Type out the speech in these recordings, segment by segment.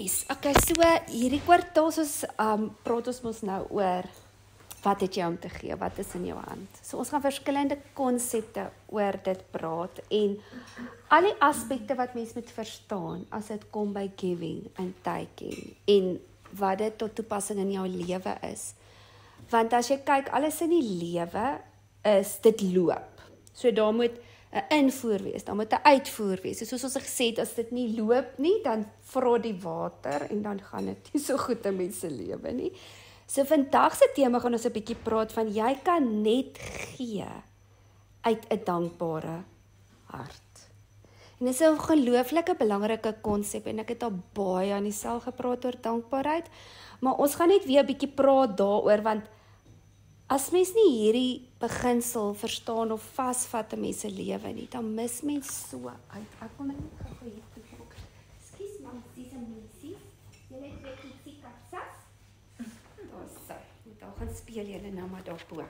Yes, okay, so hierdie kwartaal soos praat ons mos nou oor wat het jy om te gee, wat is in jou hand. So ons gaan verskillende konsepte oor dit praat en al die aspekte wat mens moet verstaan as dit kom by giving en taking en wat dit tot toepassing in jou lewe is. Want as jy kyk, alles in die lewe is dit loop. So daar moet 'n invoer wees, dan moet 'n uitvoer wees. Soos ons gesê het, as dit nie loop nie, dan vrot die water en dan gaan dit nie so goed in mense lewe nie. So vandag se tema gaan ons 'n bietjie praat van jy kan net gee uit 'n dankbare hart. En dit is 'n ongelooflike belangrike konsep en ek het al baie aan die sel gepraat oor dankbaarheid, maar ons gaan net weer 'n bietjie praat daaroor want as mens nie hierdie beginsel verstaan of vasvat in mense lewe nie, dan mis mens so uit. Ek wil net gou hier toe kom. Ekskuus mansies en mensies. Julle het net ietsie kapsas. Daar's sy. Moet al gaan speel julle nou maar daarbo.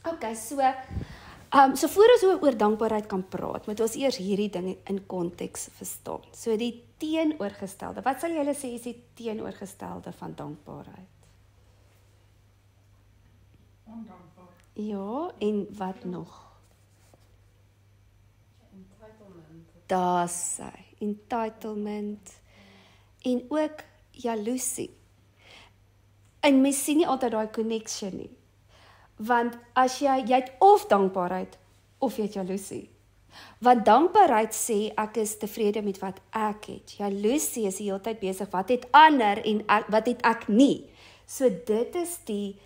Okay, so voor ons oor dankbaarheid kan praat, moet ons eers hierdie ding in konteks verstaan. So die teenoorgestelde. Wat sal julle sê is die teenoorgestelde van dankbaarheid? Ondankbaar. Ja, en wat nog? Entitlement. Daar sy, entitlement en ook jaloesie. En mens sien nie altyd daai connection nie. Want as jy het of dankbaarheid of jy het jaloesie. Want dankbaarheid sê ek is tevrede met wat ek het. Jaloesie is die hele tyd besig wat het ander en wat het ek nie. So dit is die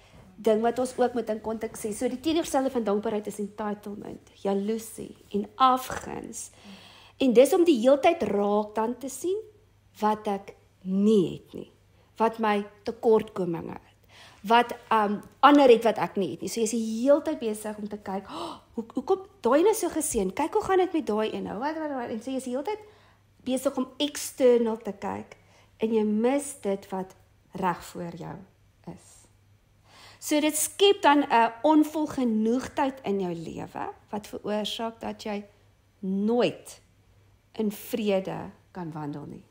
ding wat ons ook moet in konteks sê. So die teenoorgestelde van dankbaarheid is entitlement, jaloesie en afguns. En dis om die heeltyd raak dan te sien wat ek nie het nie. Wat my tekortkominge het. Wat ander het wat ek nie het nie. So jy is die heeltyd besig om te kyk, hoe kom daai nou so geseën? Kyk hoe gaan dit met daai een nou? En so jy is die heeltyd besig om external te kyk en jy mis dit wat reg voor jou is. So dit skep dan 'n onvolgenoegdheid in jou lewe wat veroorsaak dat jy nooit in vrede kan wandel nie.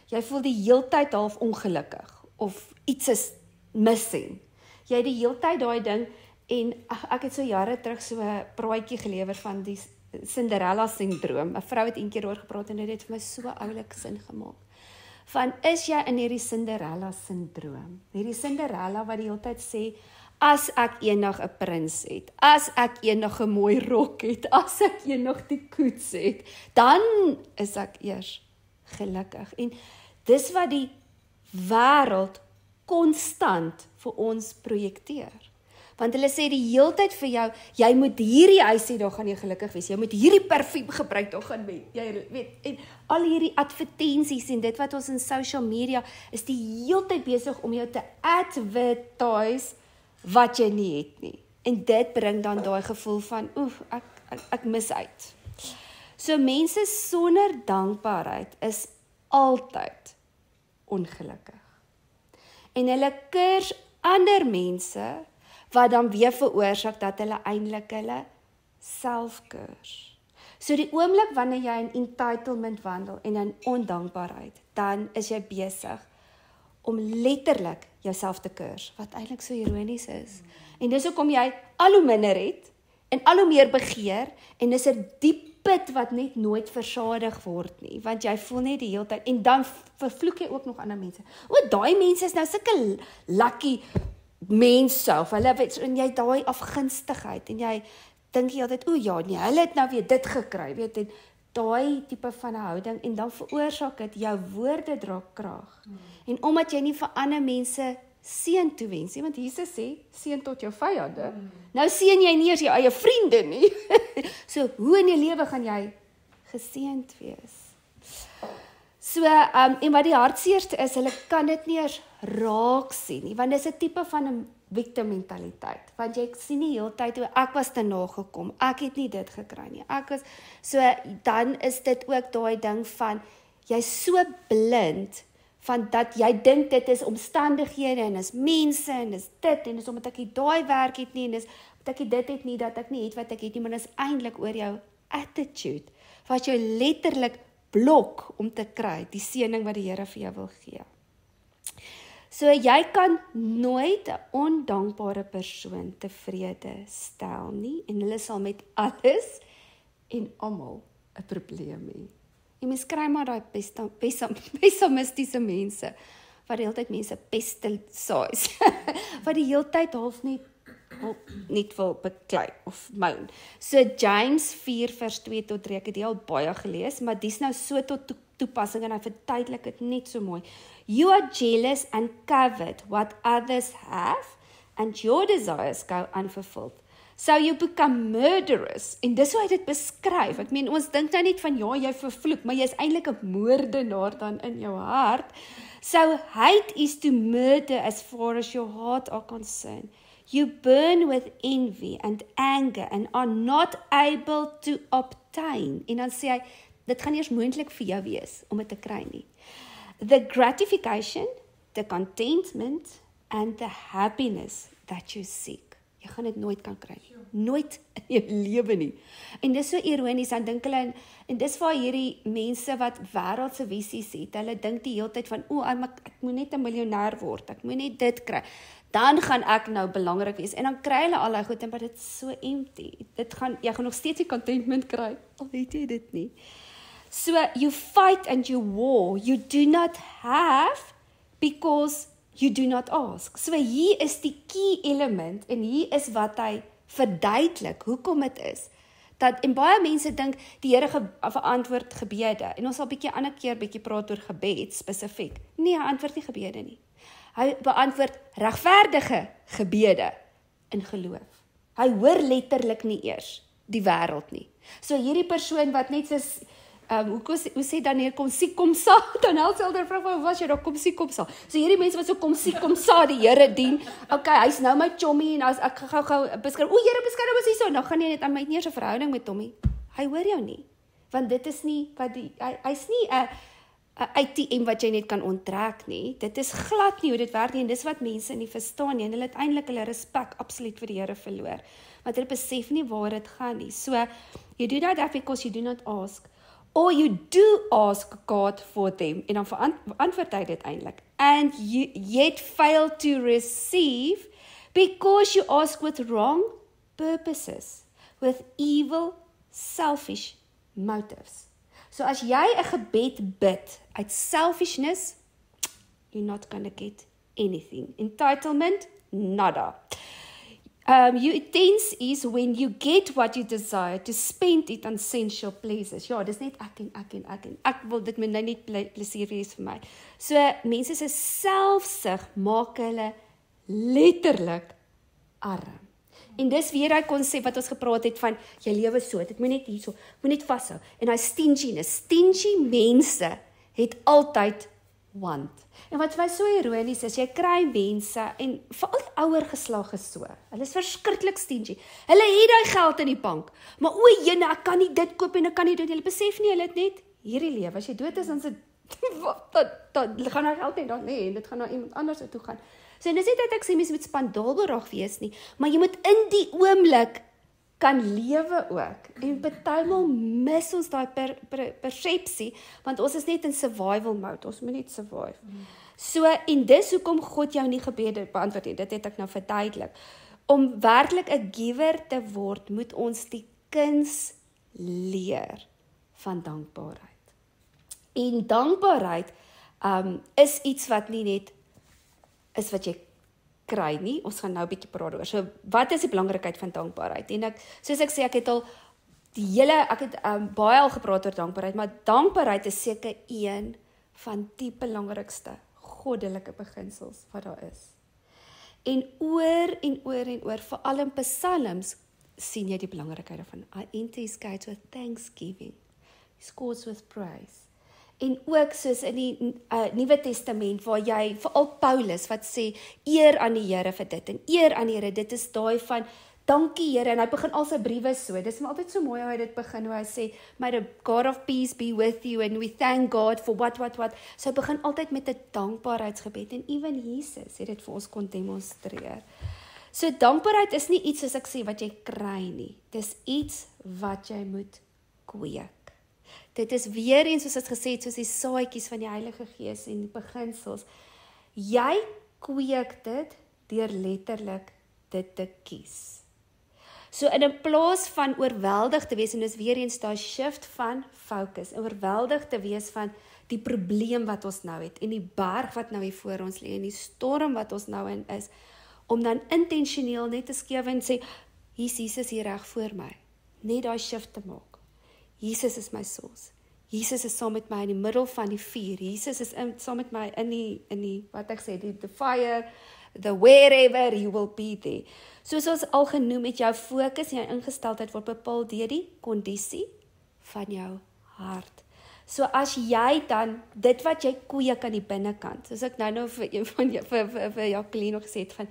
Jy voel die heeltyd half ongelukkig of iets is missing. Jy het die heeltyd daai ding en ek het so jare terug so 'n praatjie gelewer van die Cinderella sindroom. 'n Vrou het eendag oor gepraat en dit het vir my so oulik sin gemaak. Van is jy in hierdie Cinderella sindroom? Hierdie Cinderella wat die hele tyd sê, as ek eendag 'n prins het, as ek eendag 'n mooi rok het, as ek eendag die koets het, dan is ek eers gelukkig. En dis wat die wêreld konstant vir ons projekteer. Want hulle sê die hele tyd vir jou, jy moet hierdie huis hê, dan gaan jy gelukkig wees. Jy moet hierdie parfuum gebruik, dan gaan jy weet. En al hierdie advertensies en dit wat ons in social media is die hele tyd besig om jou te advertise wat jy nie het nie. En dit bring dan daai gevoel van, ek mis uit. So mense sonder dankbaarheid is altyd ongelukkig. En hulle kurs ander mense wat dan weer veroorsaak dat hulle eintlik hulle self kurs. So die oomblik wanneer jy in entitlement wandel en in ondankbaarheid, dan is jy besig om letterlik jouself te kurs, wat eintlik so ironies is. En dis hoekom jy al hoe minder het en al hoe meer begeer en dis 'n diep put wat net nooit versadig word nie, want jy voel net die hele tyd en dan vervloek jy ook nog ander mense. Daai mense is nou sulke lucky mense self. Hulle weet en jy daai afgunstigheid en jy dink jy altyd, ja, nee, hulle het nou weer dit gekry, weet en daai tipe van 'n houding en dan veroorsaak dit jou woorde dra krag. En omdat jy nie vir ander mense seën toewens nie, want Jesus sê seën tot jou vyande. Nou seën jy nie eers jou eie vriende nie. So hoe in jou lewe gaan jy geseënd wees? So en wat die hartseerste is, hulle kan dit nie eers raak sien nie, want dis 'n tipe van 'n victim mentaliteit. Want jy sien nie heeltyd hoe ek was te nagekom, ek het nie dit gekry nie. So dan is dit ook daai ding van jy's so blind van dat jy dink dit is omstandighede en is mense en is dit en is omdat ek nie daai werk het nie en is omdat ek dit het nie dat ek nie het wat ek het nie, maar dis eintlik oor jou attitude wat jou letterlik blok om te kry, die seëning wat die Here vir jou wil gee. So jy kan nooit 'n ondankbare persoon tevrede stel nie, en hulle sal met alles en almal 'n probleem hê. En mens kry maar daai pessimistiese mense, wat die hele tyd mense pesticides, wat die hele tyd half net wil beklei of moan. So James 4 vers 2 tot 3, ek het die al baie gelees, maar dis nou so tot toepassing en hy verduidelik dit net so mooi. You are jealous and covet what others have, and your desires go unfulfilled. So you become murderous. En dis hoe hy dit beskryf. Ek meen, ons dink nou net van, ja, jy vervloek, maar jy is eintlik 'n moordenaar dan in jou hart. So hate is to murder as far as your heart are concerned. You burn with envy and anger and are not able to obtain. En dan sê hy, dit gaan eers moontlik vir jou wees om dit te kry nie. The gratification, the contentment and the happiness that you seek. Jy gaan dit nooit kan kry. Nooit in jou lewe nie. En dis so ironies, dan dink hulle, en dis waar hierdie mense wat wêreldse visies het, hulle dink die hele tyd van, ek moet net 'n miljonair word, ek moet net dit kry, dan gaan ek nou belangrik wees, en dan kry hulle al die goed, maar dit is so empty, jy gaan nog steeds die contentment kry, al weet jy dit nie. So, you fight and you war, you do not have, because you do not ask. So hier is die key element, en hier is wat hy verduidelik, hoekom het is, en baie mense dink, die Here verantwoord gebede, en ons sal ander keer praat oor gebed, spesifiek. Nee, hy antwoord nie gebede nie. Hy beantwoord regverdige gebede in geloof. Hy hoor letterlik nie eers die wêreld nie. So hierdie persoon wat net soos, hoe sê dan hier, kom siek, kom sa, dan help elder vrou van, was jy daar, kom siek, kom sa. So hierdie mense wat so kom siek, kom sa, die Here dien, okay, hy's nou my chommy, en as ek gou beskryf, Here beskryf ons hierso, dan gaan jy net aan my nie eers 'n verhouding met hom nie. Hy hoor jou nie, want dit is nie, hy's nie 'n ATM wat jy net kan onttrek nie, dit is glad nie hoe dit werk nie, en dis wat mense nie verstaan nie, en hulle uiteindelik hulle respek absoluut vir die Here verloor, want hulle besef nie waar dit gaan nie. So, you do not have because you do not ask, or you do ask God for them, en dan antwoord hy dit eintlik, and you yet fail to receive, because you ask with wrong purposes, with evil, selfish motives. So as jy 'n gebed bid uit selfishness, you're not going to get anything. Entitlement, nada. Your tense is when you get what you desire, to spend it on sensual pleasures. Ja, dis net ek wil dit my nou net plesier wees vir my. So, mense se selfsug maak hulle letterlik arm. En dis weer daai konsep wat ons gepraat het van, jy lewe so, dit moet net hierso, moet net vashou. En daai stingy mense het altyd want. En wat vir my so ironies is, jy kry mense, en veral die ouer geslag is so, hulle is verskriklik stingy, hulle het daai geld in die bank, maar jene, ek kan nie dit koop en ek kan nie doen, hulle besef nie, hulle het net hierdie lewe, as jy dood is, dan gaan daar geld net dan nie, en dit gaan na iemand anders toe gaan. So, en dis nie dat ek sê, mens moet spandaalberaag wees nie, maar jy moet in die oomblik kan lewe ook, en partymal mis ons daai persepsie, want ons is net in survival mode, ons moet net survive. So, en dis hoekom God jou nie gebede beantwoord het, dit het ek nou verduidelik. Om werklik 'n giver te word, moet ons die kuns leer van dankbaarheid. En dankbaarheid is iets wat nie net is wat jy kry nie, ons gaan nou 'n bietjie praat oor. So, wat is die belangrikheid van dankbaarheid? En soos ek sê, ek het baie al gepraat oor dankbaarheid, maar dankbaarheid is seker een van die belangrikste goddelike beginsels wat daar is. En oor, veral in psalms, sien jy die belangrikheid daarvan. I enter his gates with thanksgiving, his courts with praise. En ook soos in die Nuwe Testament, waar jy, veral Paulus, wat sê, eer aan die Here vir dit, en eer aan die Here, dit is daai van, dankie Here, en hy begin al sy briewe so, dit is maar altyd so mooi hoe hy dit begin, hoe hy sê, may the God of peace be with you, and we thank God for what, so hy begin altyd met 'n dankbaarheidsgebed, en even Jesus het dit vir ons kon demonstreer. So dankbaarheid is nie iets, soos ek sê, wat jy kry nie, dis iets wat jy moet kweek. Dit is weer eens soos het gesê het, soos die saadjies van die Heilige Gees en die beginsels. Jy kweek dit deur letterlik dit te kies. So in plaas van oorweldig te wees, en dis weer eens daai shift van focus, oorweldig te wees van die probleem wat ons nou het, en die berg wat nou hier voor ons lê, en die storm wat ons nou in is, om dan intentioneel net te skewe en sê, hier is Jesus hier reg voor my, net daai shift te maak. Jesus is my source. Jesus is saam met my in die middel van die vuur. Jesus is saam met my in die wat ek sê, the fire, the wherever you will be there. Soos ons al genoem het, jou fokus en jou ingesteldheid word bepaal deur die kondisie van jou hart. So as jy dan, dit wat jy kweek aan die binnekant, soos ek nou vir een van vir Jacqueline gesê het, van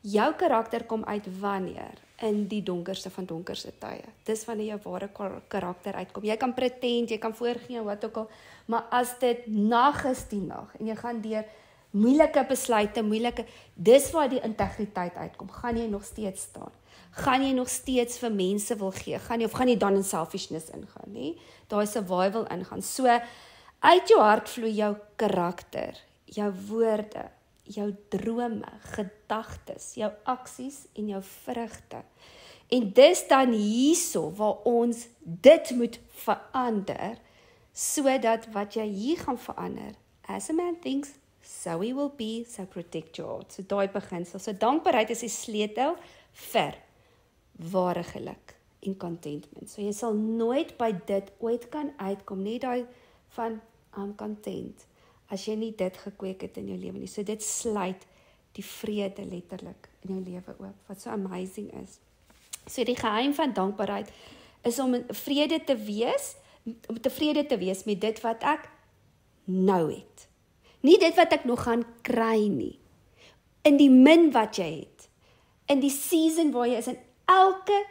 jou karakter kom uit wanneer in die donkerste van donkerste tye. Dis wanneer jou ware karakter uitkom. Jy kan pretend, jy kan voorgee wat ook al, maar as dit nag is die nag, en jy gaan deur moeilike besluite, dis waar die integriteit uitkom, gaan jy nog steeds staan, gaan jy nog steeds vir mense wil gee, gaan jy dan in selfishness ingaan, nie? Daai survival ingaan, so, uit jou hart vloei jou karakter, jou woorde, jou drome, gedagtes, jou aksies en jou vrugte. En dis dan hierso waar ons dit moet verander, sodat wat jy hier gaan verander, as a man thinks, so he will be, so protect your heart. So daai beginsel, so dankbaarheid is die sleutel vir ware geluk en contentment. So jy sal nooit by dit ooit kan uitkom, nie daai van I'm content, as jy nie dit gekweek het in jou lewe nie. So dit sluit die vrede letterlik in jou lewe oop, wat so amazing is. So die geheim van dankbaarheid is om tevrede te wees met dit wat ek nou het. Nie dit wat ek nog gaan kry nie. In die min wat jy het. In die season waar jy is, in elke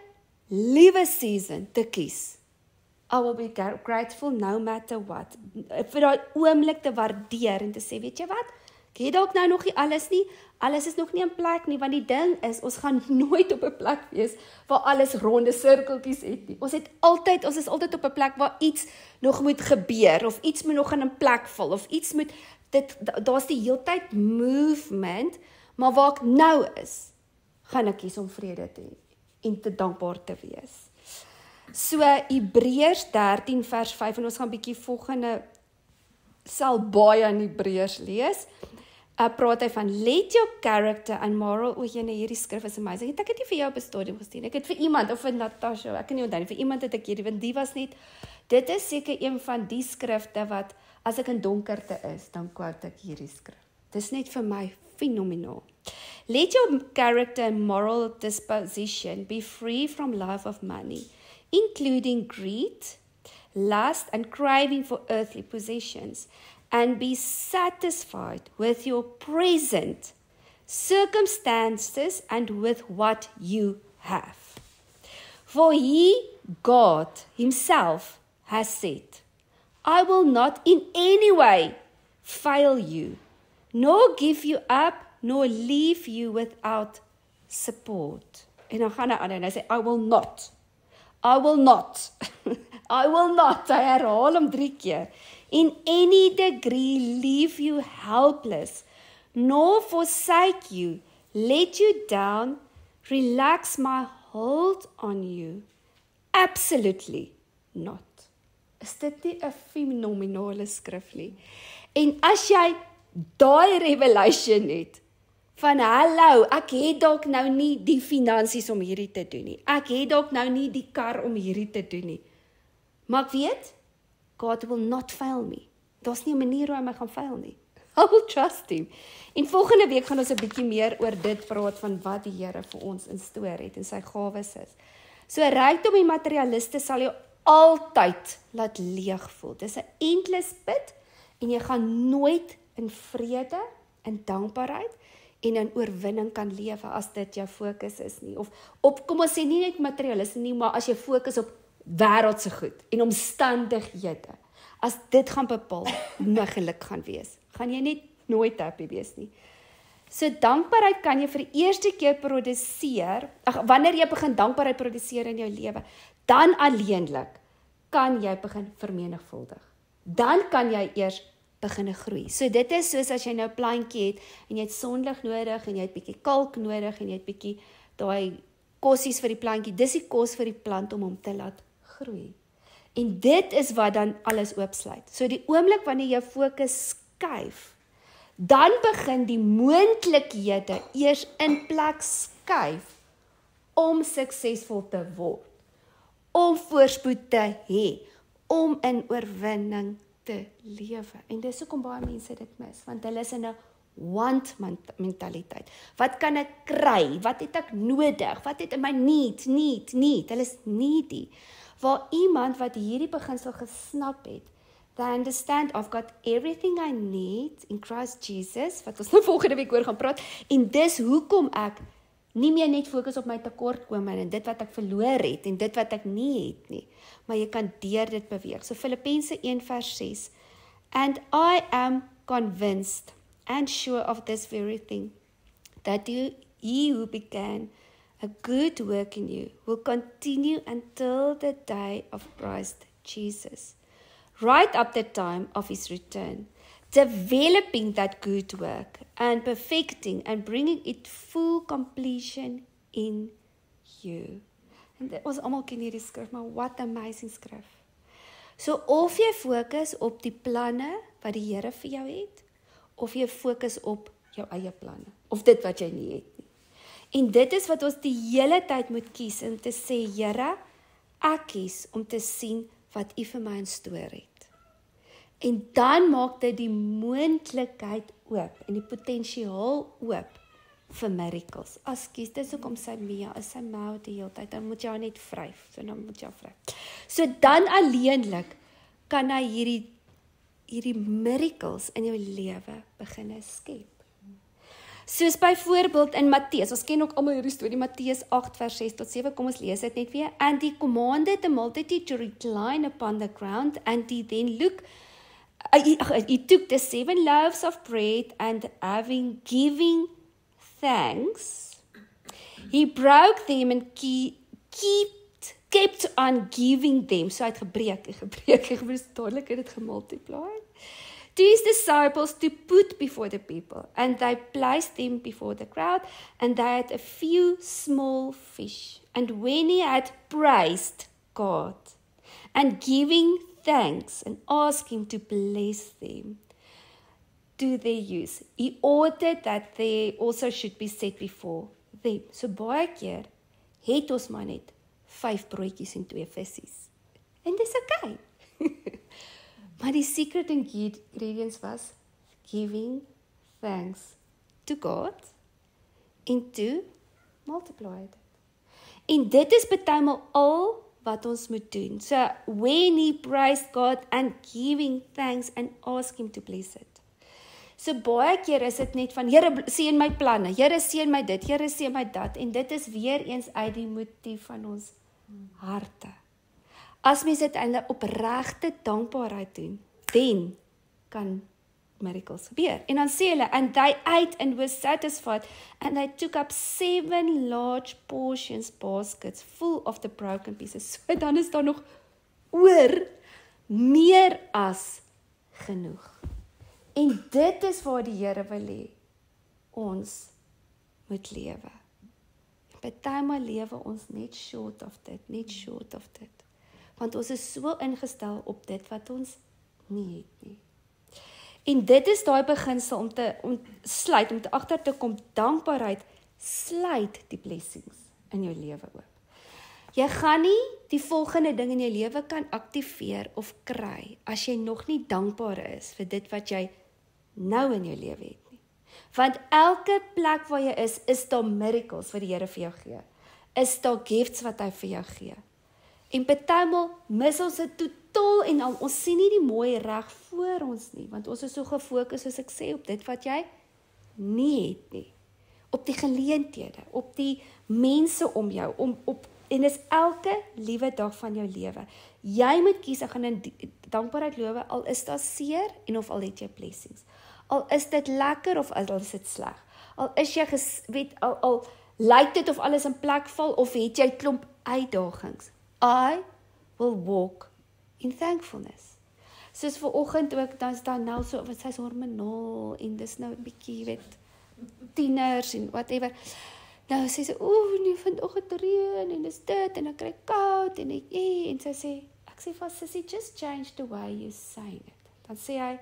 liewe season te kies. I will be grateful no matter what. Vir daai oomblik te waardeer en te sê, weet jy wat? Ek het dalk nou nog nie alles is nog nie in plek nie, want die ding is, ons gaan nooit op 'n plek wees waar alles ronde sirkeltjies het nie. Ons is altyd op 'n plek waar iets nog moet gebeur, of iets moet nog in 'n plek val, of iets moet, daar's die heeltyd movement, maar waar ek nou is, gaan ek kies om vrede te hê en te dankbaar te wees. So, Hebreërs 13 vers 5, en ons gaan bietjie volgende, sal baie in Hebreërs lees, praat hy van, let your character and moral, hierdie skrif is amazing, ek het nie vir jou op 'n stadium gestuur, ek het vir iemand, of vir Natasha, ek kan nie onthou nie, vir iemand het ek hierdie, want die was net, dit is seker een van die skrifte wat, as ek in donkerte is, dan quote ek hierdie skrif. Dis net vir my fenomenaal. Let your character and moral disposition be free from love of money, including greed, lust, and craving for earthly possessions, and be satisfied with your present circumstances and with what you have. For he, God himself, has said, I will not in any way fail you, nor give you up, nor leave you without support. En dan gaan hy aan en hy sê, I will not, I will not, hy herhaal hom 3 keer, in any degree leave you helpless, nor forsake you, let you down, relax my hold on you, absolutely not. Is dit nie 'n fenominale skrif nie? En as jy daai revelation het, van hallo, ek het dalk nou nie die finansies om hierdie te doen nie, ek het dalk nou nie die kar om hierdie te doen nie, maar ek weet, God will not fail me, daar's nie 'n manier hoe hy my gaan fail nie, I will trust him. En volgende week gaan ons 'n bietjie meer oor dit praat, van wat die Here vir ons instoor het, en sy gawes is. So rykdom en materialiste sal jou altyd laat leeg voel, dis 'n endless pit, en jy gaan nooit in vrede, in dankbaarheid, en in oorwinning kan lewe, as dit jou fokus is nie, of op, kom ons sê nie net materialiste nie, maar as jy fokus op wêreldse goed, en omstandighede, as dit gaan bepaal, hoe my geluk gaan wees, gaan jy net nooit happy wees nie. So dankbaarheid kan jy vir die eerste keer produseer, wanneer jy begin dankbaarheid produseer in jou lewe, dan alleenlik kan jy begin vermenigvuldig. Dan kan jy eers begin groei. So dit is soos as jy nou 'n plantjie het, en jy het sonlig nodig, en jy het bietjie kalk nodig, en jy het bietjie daai kossies vir die plantjie, dis die kos vir die plant om hom te laat groei. En dit is wat dan alles oopsluit. So die oomblik wanneer jou fokus skuif, dan begin die moontlikhede eers in plek skuif om suksesvol te word, om voorspoed te hê, om in oorwinning te lewe. En dis hoekom baie mense dit mis, want hulle is in 'n want mentaliteit. Wat kan ek kry? Wat het ek nodig? Wat het in my need? Hulle is needy. Waar iemand wat hierdie beginsel gesnap het, they understand I've got everything I need in Christ Jesus, wat ons nou volgende week oor gaan praat, en dis hoekom ek nie meer net fokus op my tekortkominge en dit wat ek verloor het en dit wat ek nie het nie, maar jy kan deur dit beweeg. So Filippense 1:6, and I am convinced and sure of this very thing, that he who began a good work in you will continue until the day of Christ Jesus, right up the time of his return, developing that good work and perfecting and bringing it full completion in you. En dit was almal ken hierdie skrif, maar what amazing skrif. So of jy fokus op die planne wat die Here vir jou het, of jy fokus op jou eie planne, of dit wat jy nie het nie. En dit is wat ons die hele tyd moet kies, om te sê, Here, ek kies om te sien wat U vir my in store het. En dan maak dit die moontlikheid oop, en die potensiaal oop vir miracles. Askies, dis hoekom sy Mia is sy mou die hele tyd, dan moet jy net vryf, So dan alleenlik kan hy hierdie miracles in jou lewe begin skep. Soos byvoorbeeld in Matteus, ons ken ook almal hierdie storie, Matteus 8:6-7, kom ons lees dit net weer. And he commanded the multitude to recline upon the ground, and he then he took the 7 loaves of bread, and having given thanks, he broke them and kept on giving them. So hy het gebreek, dadelik het dit gemultiply. To his disciples to put before the people, and they placed them before the crowd, and they had a few small fish. And when he had praised God, and giving thanks, and asked him to bless them to their use, he ordered that they also should be set before them. So baie keer het ons maar net 5 broodjies en 2 vissies. En dis okay. Maar die secret ingredients was giving thanks to God and to multiply it. En dit is bytelmal al wat ons moet doen. So when he praised God and giving thanks and ask him to bless it. So baie keer is dit net van, Here seën my planne, Here seën my dit, Here seën my dat, en dit is weer eens uit die motief van ons harte. As mens dit in 'n opregte dankbaarheid doen, dan kan miracles gebeur. En dan sê hulle, and they ate and were satisfied, and they took up 7 large portions, baskets, full of the broken pieces. So dan is daar nog oor, meer as genoeg. En dit is waar die Here wil hê ons moet lewe. Partymal lewe ons net short of dit, want ons is so ingestel op dit wat ons nie het nie. En dit is daai beginsel om te agter te kom, dankbaarheid sluit die blessings in jou lewe oop. Jy gaan nie die volgende ding in jou lewe kan aktiveer of kry as jy nog nie dankbaar is vir dit wat jy nou in jou lewe het nie. Want elke plek waar jy is daar miracles wat die Here vir jou gee. Is daar gifts wat hy vir jou gee. En partymal mis ons dit totaal en al, ons sien nie die mooi reg voor ons nie, want ons is so gefokus, soos ek sê, op dit wat jy nie het nie. Op die geleenthede, op die mense om jou, en is elke liewe dag van jou lewe. Jy moet kies, ek gaan in dankbaarheid lewe, al is daar seer, en of al het jy blessings. Al is dit lekker, of al is dit sleg. Al is jy, al lyk dit of alles in plek val, of het jy klomp uitdagings. I will walk in thankfulness. Soos vanoggend ook, dan is daar nou so, wat sy's hormonaal, en dis nou 'n bietjie, weet, tieners en whatever. Nou sê sy, nee, vanoggend reën, en dis dit, en dan kry ek koud, en sy sê, ek sê vir sissie, just change the way you saying it. Dan sê hy,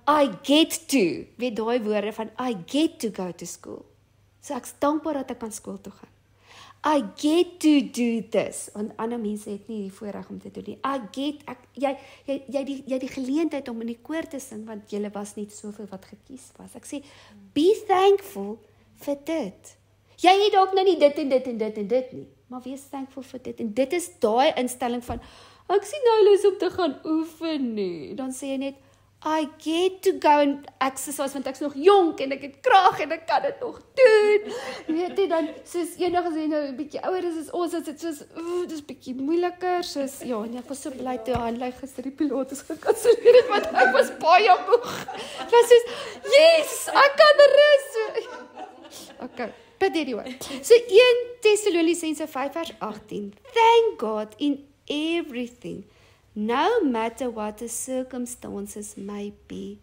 I get to, weet daai woorde van, I get to go to school. So ek's dankbaar dat ek kan skool toe gaan. I get to do this, want ander mense het nie die voorreg om te doen nie. Jy die geleentheid om in die koor te sing, want julle was nie soveel wat gekies was. Ek sê, be thankful vir dit. Jy het dalk nou nie dit en dit en dit en dit nie, maar wees thankful vir dit. En dit is daai instelling van, ek sien nou lus om te gaan oefen nie. Dan sê jy net, I get to go and exercise, want ek's nog jonk en ek het krag en ek kan dit nog doen. Weet jy, dan soos enige as jy nou 'n bietjie ouer is ons, as dit soos, dis bietjie moeiliker, soos, ja, en ek was so bly toe handlei gister die pilates gekanselleer het, want ek was baie moeg. Dit was soos, yes, ek kan rus. Okay, but anyway. So 1 Thessalonicense 5 vers 18. Thank God in everything, no matter what the circumstances may be.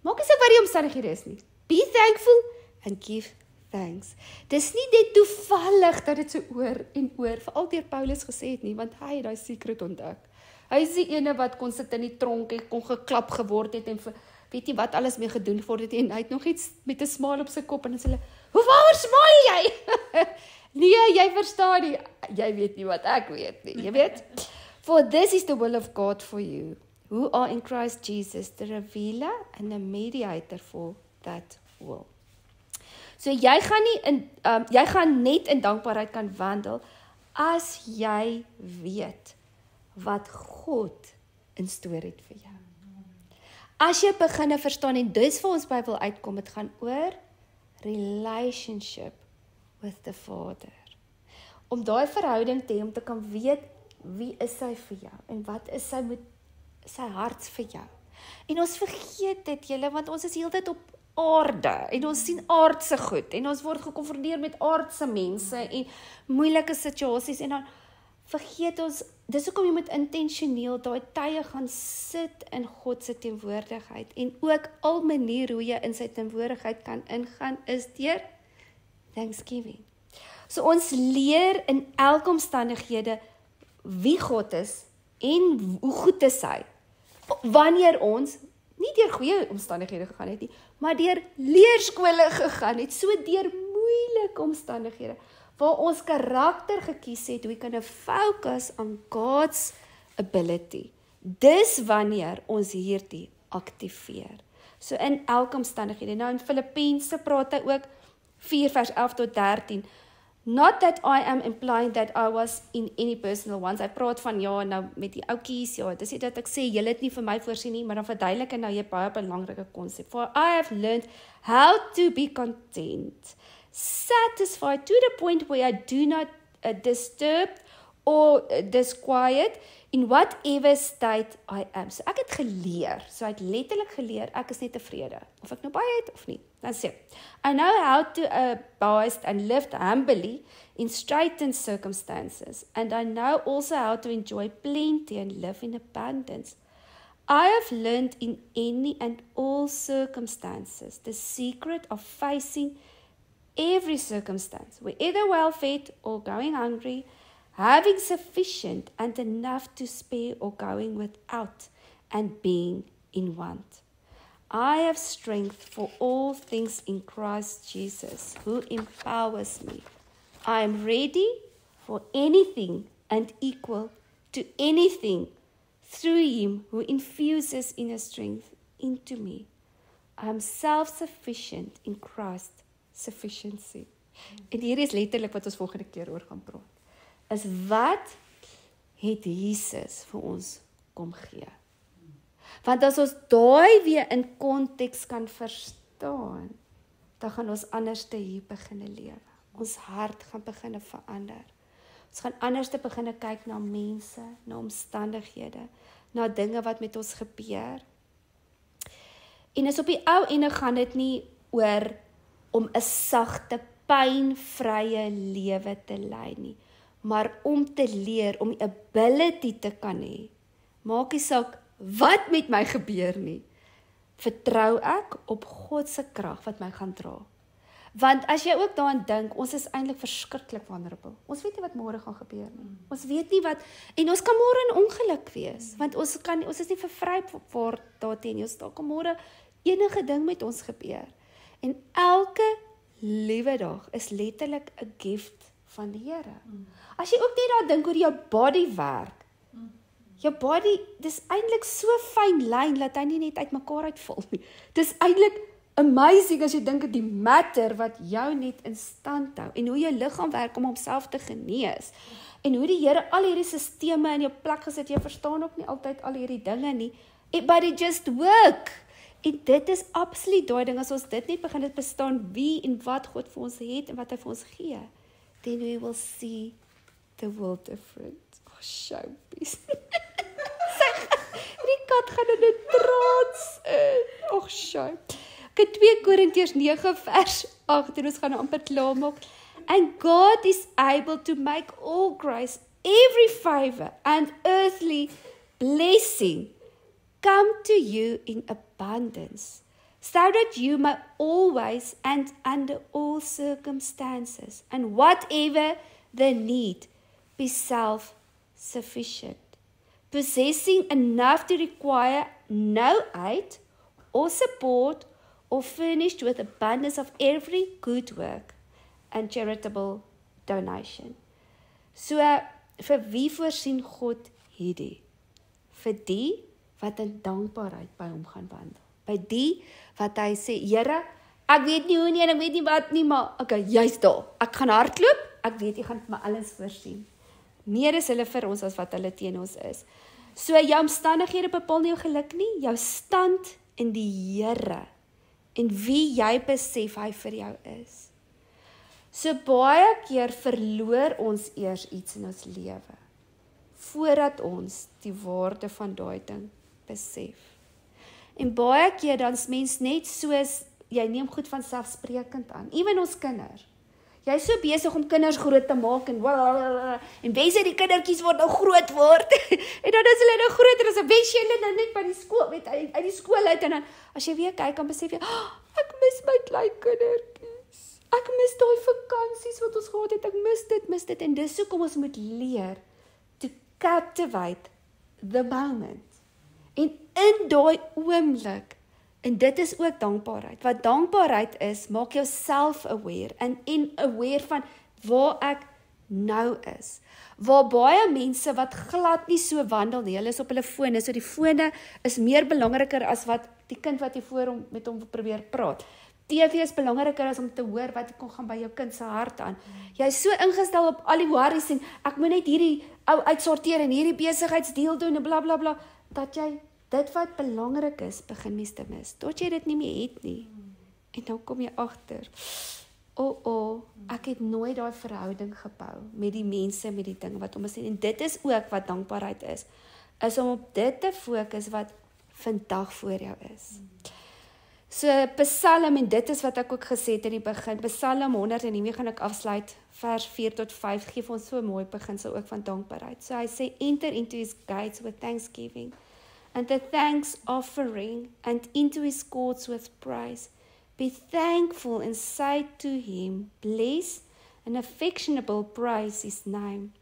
Maak nie saak wat die omstandighede is nie. Be thankful and give thanks. Dis nie net toevallig dat dit so oor en oor, veral deur Paulus gesê het nie, want hy het daai secret ontdek. Hy is die ene wat kon sit in die tronk en kon geklap geword het en weet jy wat alles mee gedoen word het, en hy het nog iets met 'n smaal op sy kop, en dan sê hulle, waaroor smaal jy? Nee, jy verstaan nie. Jy weet nie wat ek weet nie, jy weet? For this is the will of God for you, who are in Christ Jesus, the revealer and the mediator for that will. So jy gaan net in dankbaarheid kan wandel, as jy weet wat God in store het vir jou. As jy begin verstaan, en dis vir ons Bybel uitkom, het gaan oor relationship with the Father. Om daai verhouding te hê, om te kan weet, wie is hy vir jou, en wat is sy hart vir jou. En ons vergeet dit, julle, want ons is heeltyd op aarde, en ons sien aardse goed, en ons word gekonfronteer met aardse mense, en moeilike situasies, en dan vergeet ons, dis hoekom jy moet intentioneel daai tye gaan sit in God se teenwoordigheid, en ook al manier hoe jy in sy teenwoordigheid kan ingaan, is deur Thanksgiving. So ons leer in elke omstandighede wie God is, en hoe goed is hy, wanneer ons nie deur goeie omstandighede gegaan het nie, maar deur leerskole gegaan het, so deur moeilike omstandighede, waar ons karakter gekies het, hoe kan focus on God's ability. Dis wanneer ons hierdie aktiveer. So in elke omstandighede. Nou in Filippense praat hy ook 4 vers 11 tot 13. Not that I am implying that I was in any personal ones. Hy praat van, ja, nou met die oukies, ja, dis nie dat ek sê, julle het nie vir my voorsien nie, maar dan verduidelik en nou jy baie belangrike konsep. For I have learned how to be content, satisfied to the point where I do not disturb or disquiet in whatever state I am. So ek het geleer, so ek het letterlik geleer, ek is net tevrede, of ek nou baie het of nie. Dan sê, I know how to abide and live humbly in straitened circumstances, and I know also how to enjoy plenty and live in abundance. I have learned in any and all circumstances the secret of facing every circumstance, whether well-fed or going hungry, having sufficient and enough to spare or going without, and being in want. I have strength for all things in Christ Jesus, who empowers me. I am ready for anything and equal to anything through Him who infuses inner strength into me. I am self-sufficient in Christ's sufficiency. En hier is letterlik wat ons volgende keer oor gaan praat. Is wat het Jesus vir ons kom gee? Want as ons daai weer in konteks kan verstaan, dan gaan ons anders te hier beginne lewe. Ons hart gaan beginne verander. Ons gaan anders te beginne kyk na mense, na omstandighede, na dinge wat met ons gebeur. En is op die ou ende gaan dit nie oor om 'n sagte, pynvrye lewe te lei nie, maar om te leer, om die ability te kan hê, maak nie saak wat met my gebeur nie, vertrou ek op God se krag wat my gaan dra. Want as jy ook daaraan dink, ons is eintlik verskriklik vulnerable. Ons weet nie wat môre gaan gebeur nie. Ons weet nie wat, en ons kan môre in ongeluk wees, want ons is nie vervry word daarteen nie. Daar kan môre enige ding met ons gebeur. En elke liewe dag is letterlik 'n gift van die Here. As jy ook net daar dink hoe jou body werk, jou body, dis eintlik so fyn lyn, dat hy nie net uit mekaar uitval nie. Dis eintlik amazing as jy dink aan die matter wat jou net in stand hou, en hoe jou liggaam werk om homself te genees, en hoe die Here al hierdie sisteme in jou plek gesit, jy verstaan ook nie altyd al hierdie dinge nie, but it just work, en dit is absoluut daai ding, as ons dit net begin het bestaan, wie en wat God vir ons het, en wat hy vir ons gee, then we will see the world different. Oh, showbiz. Die kat gaan in 'n trance in. Oh, show. Okay, 2 Korintiërs 9 vers 8, en ons gaan amper klaar maak. And God is able to make all grace, every favor and earthly blessing come to you in abundance, so that you may always and under all circumstances and whatever the need, be self-sufficient, possessing enough to require no aid or support, or furnished with abundance of every good work and charitable donation. So, vir wie voorsien God hierdie? Vir die wat in dankbaarheid by hom gaan wandel. By die wat hy sê, Here, ek weet nie hoe nie en ek weet nie wat nie, maar okay, jy's daar. Ek gaan hardloop, ek weet jy gaan my alles voorsien. Meer is hulle vir ons as wat hulle teen ons is. So jou omstandighede bepaal nie jou geluk nie, jou stand in die Here en wie jy besef hy vir jou is. So baie keer verloor ons eers iets in ons lewe, voordat ons die waarde van daai ding besef. En baie keer dan is mens net soos, jy neem goed van selfsprekend aan, ewen ons kinders. Jy is so besig om kinders groot te maak, en wens die kindertjies word nou groot word, en dan is hulle nou groter, as wens jy hulle nou net by die skool, uit die skool uit, en dan, as jy weer kyk, dan besef jy, ek mis my klein kindertjies, ek mis daai vakansies wat ons gehad het, ek mis dit, en dis hoekom ons moet leer, to captivate the moment, en in daai oomblik, en dit is ook dankbaarheid. Wat dankbaarheid is, maak jou self-aware en aware van waar ek nou is. Waar baie mense wat glad nie so wandel nie, hulle is op hulle fone, so die fone is meer belangriker as wat die kind wat jy voor hom met hom probeer praat. TV is belangriker as om te hoor wat kon gaan by jou kind se hart aan. Jy is so ingestel op al die worries en ek moet net hierdie ou uitsorteer en hierdie besigheidsdeal doen en bla bla bla, dat jy dit wat belangrik is, begin mens te mis, tot jy dit nie meer het nie. En dan kom jy agter, ek het nooit daai verhouding gebou met die mense, met die dinge wat om ons sien. En dit is ook wat dankbaarheid is om op dit te fokus wat vandag voor jou is. So Psalm, en dit is wat ek ook gesê het in die begin, Psalm 100, en hiermee gaan ek afsluit, vers 4 tot 5, geef ons so mooi beginsel ook van dankbaarheid. So hy sê, enter into his gates with thanksgiving, and the thanks offering, and into his courts with praise. Be thankful and say to him, bless and affectionable praise his name.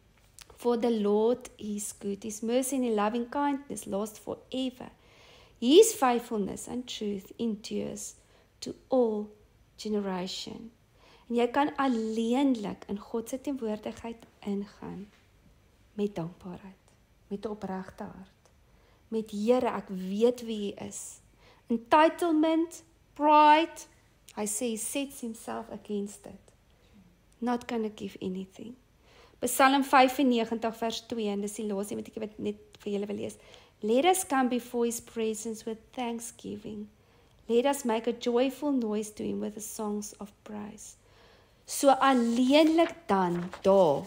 For the Lord is good, his mercy and loving kindness last forever. His faithfulness and truth endures to all generation. En jy kan alleenlik in God se teenwoordigheid ingaan met dankbaarheid, met 'n opregte hart. Met Here, ek weet wie hy is. Entitlement, pride, hy sê he sets himself against it. Not gonna give anything. Psalm 95 vers 2, en dis die laaste wat ek net vir julle wil lees. Let us come before his presence with thanksgiving. Let us make a joyful noise to him with the songs of praise. So alleenlik dan, daar,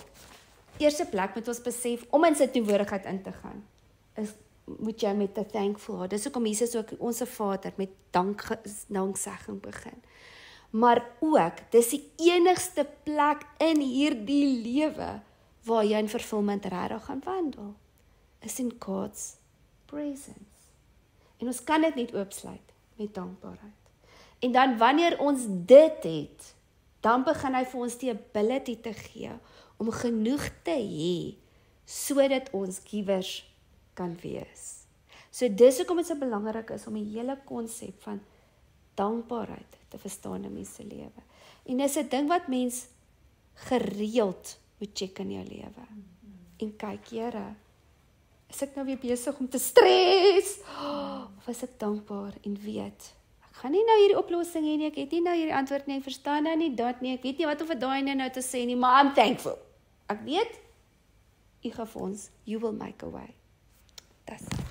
eerste plek moet ons besef, om in sy teenwoordigheid in te gaan, moet jy met 'n thankful heart. Dis hoekom Jesus ook ons Vader met danksegging begin. Maar ook, dis die enigste plek in hierdie lewe waar jy in vervulling regtig gaan wandel, is in God's presence. En ons kan dit net oopsluit met dankbaarheid. En dan wanneer ons dit het, dan begin hy vir ons die ability te gee om genoeg te hê, sodat ons givers kan wees. So dis hoekom dit so belangrik is om die hele konsep van dankbaarheid te verstaan in mense lewe. En dis 'n ding wat mens gereeld moet check in jou lewe. En kyk, Here, is ek nou weer besig om te stres? Of is ek dankbaar en weet, ek gaan nie nou hierdie oplossing hê nie, ek het nie nou hierdie antwoord nie, ek verstaan nou nie dat nie, ek weet nie wat om vir daai nou te sê nie, maar I'm thankful. Ek weet, U gaan vir ons, you will make a way. That's it.